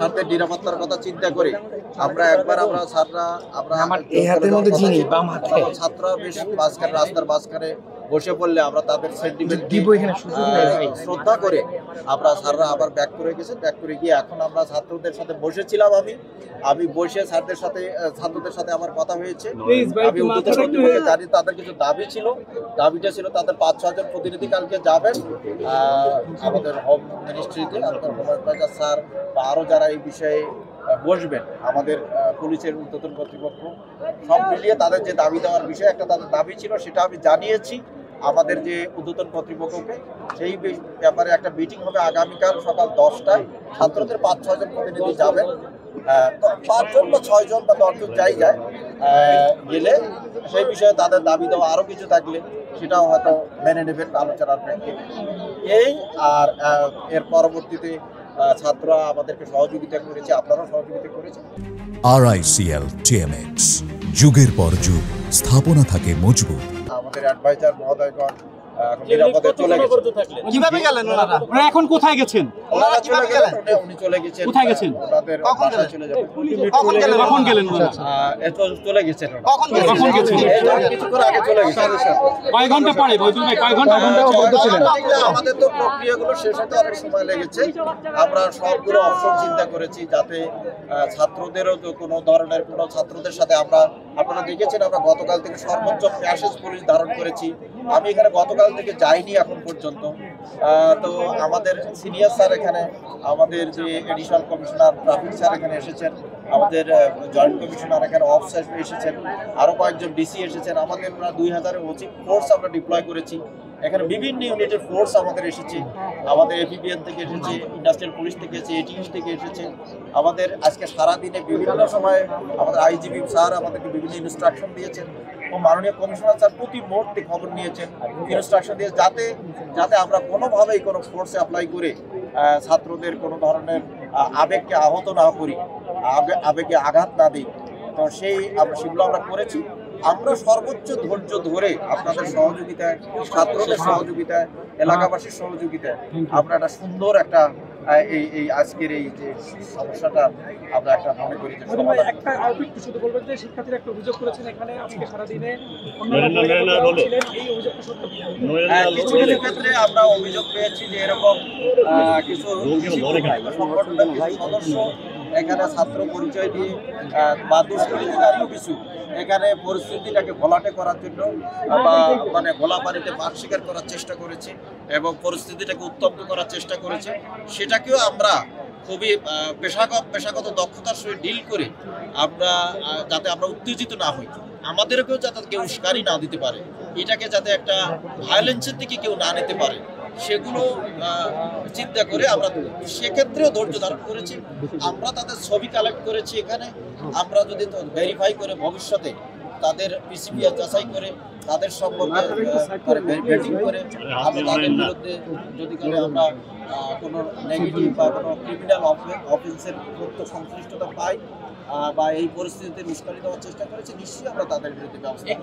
ছাত্রদের নিরাপত্তার কথা চিন্তা করে আমরা ছাত্ররা ছাত্ররা বেশ রাস্তার মাঝখানে বসে পড়লে আমরা তাদের সেন্টিমেন্ট শ্রদ্ধা করে আমরা স্যাররা আবার ব্যাক করে গিয়ে এখন আমরা ছাত্রদের সাথে বসেছিলাম। আমি বসে ছাত্রদের সাথে আমার কথা হয়েছে। আমি উদ্বোধন কর্তৃপক্ষকে জানি তাদের কিছু দাবিটা ছিল তাদের 5-6 জন প্রতিনিধি কালকে যাবেন আমাদের হোম মিনিস্ট্রিতে, আমাদের হোম অ্যাডভাইজার স্যার বা আরও যারা এই বিষয়ে বসবেন, আমাদের পুলিশের উদ্বোধন কর্তৃপক্ষ, সব মিলিয়ে তাদের যে দাবি দেওয়ার বিষয়ে একটা তাদের দাবি ছিল সেটা আমি জানিয়েছি আমাদের যে উদ্বোধন কর্তৃপক্ষকে। সেই ব্যাপারে একটা মিটিং হবে আগামীকাল সকাল 10টায়। ছাত্রদের 5-6 জন প্রতিনিধি যাবেন, 5 জন বা 6 জন বা 10 জন যাই যায় গেলে সেই বিষয়ে তাদের দাবি দেওয়া আরও কিছু থাকলে সেটাও হয়তো মেনে নেবেন আলোচনার প্রেক্ষিতে। আর এর পরবর্তীতে ছাত্ররা আমাদেরকে সহযোগিতা করেছে, আপনারাও সহযোগিতা করেছেন। RICL TMX, যুগের পর যুগ স্থাপনা থাকে মজবুত। আমাদের অ্যাডভাইজার মহোদয়গণ নিরাপদে চলে গেছেন। কিভাবে গেলেন ওনারা? ওনারা এখন কোথায় গেছেন? ওনারা চলে গেলেন। উনি চলে গেছেন। কোথায় গেছেন? ওনাদের বাসায় চলে যাবেন। কখন গেলেন ওনারা? চলে গেছেন। কখন গেছেন? কিছুক্ষণ আগে চলে গেছেন। কয় ঘন্টা পরে? বৈদ্যুৎ ভাই কয় ঘন্টা ছিলেন? আমাদের তো প্রক্রিয়াগুলো শেষ হতে অনেক সময় লেগেছে। আমরা সবগুলো অপশন চিন্তা করেছি যাতে ছাত্রদেরও কোনো ধরনের কোনো ছাত্রদের সাথে আপনারা দেখেছেন আমরা গতকাল থেকে সর্বোচ্চ প্যাসেজ পুলিশ ধারণ করেছি। আমি এখানে গতকাল থেকে যাইনি এখন পর্যন্ত। তো আমাদের সিনিয়র স্যার এখানে, আমাদের যে এডিশনাল কমিশনার ট্রাফিক স্যার এখানে এসেছেন, আমাদের জয়েন্ট কমিশনার এখানে অফ স্যার এসেছেন, আরও কয়েকজন ডিসি এসেছেন। আমাদের প্রায় 2000-এর অধিক ফোর্স আমরা ডিপ্লয় করেছি। এখানে বিভিন্ন ইউনিটের ফোর্স আমাদের এসেছে, আমাদের এপিবিএন থেকে এসেছে, ইন্ডাস্ট্রিয়াল পুলিশ থেকে এসেছে, এটিইউ থেকে এসেছে। আমাদের আজকে সারাদিনে বিভিন্ন সময়ে আমাদের আইজিপি স্যার আমাদেরকে বিভিন্ন ইনস্ট্রাকশন দিয়েছেন ও মাননীয় কমিশনার স্যার প্রতি মুহূর্তে খবর নিয়েছেন, ইনস্ট্রাকশন দিয়ে যাতে আমরা কোনোভাবেই কোনো ফোর্সে অ্যাপ্লাই করে ছাত্রদের কোনো ধরনের আবেগকে আহত না করি, আবেগে আঘাত না দিই। তো সেগুলো আমরা করেছি। আমরা সর্বোচ্চ ধৈর্য ধরে আপনাদের সহযোগিতায়, ছাত্রদের সহযোগিতায়, এলাকাবাসীর সহযোগিতায় আমরা একটা সুন্দর এই আজকের এই যে সমস্যাটা আমরা একটা মনে করি যে একটা শুধু বলবেন যে শিক্ষার্থীরা একটা অভিযোগ করেছেন এখানে আজকে সারাদিনে কিছু ক্ষেত্রে আমরা অভিযোগ পেয়েছি যে এরকম কিছু সদস্য এখানে ছাত্র পরিচয় দিয়ে বা দুষ্কৃতিকারীও কিছু এখানে পরিস্থিতিটাকে ঘোলাটে করার জন্য বা মানে ঘোলা পানিতে মাছ শিকার করার চেষ্টা করেছে এবং পরিস্থিতিটাকে উত্তপ্ত করার চেষ্টা করেছে। সেটাকেও আমরা খুবই পেশাগত দক্ষতার সঙ্গে ডিল করে যাতে আমরা উত্তেজিত না হই, আমাদেরকেও যাতে কেউ উস্কানি না দিতে পারে, এটাকে যাতে একটা ভায়োলেন্সের দিকে কেউ না নিতে পারে, সেগুলো চিন্তা করে আমরা সেক্ষেত্রেও ধৈর্য ধারণ করেছি। আমরা তাদের ছবি কালেক্ট করেছি এখানে। আমরা যদি ভেরিফাই করে ভবিষ্যতে তাদের পিসিপিআর যাচাই করে তাদের সম্পর্কে ভেটিং করে আমরা তাদের বিরুদ্ধে যদি করে আমরা কোনো নেগেটিভ বা কোনো ক্রিমিনাল অফেন্সের তথ্য সংশ্লিষ্টতা পাই বা এই পরিস্থিতিতে উস্কানি দেওয়ার চেষ্টা করেছি, নিশ্চয়ই আমরা তাদের বিরুদ্ধে ব্যবস্থা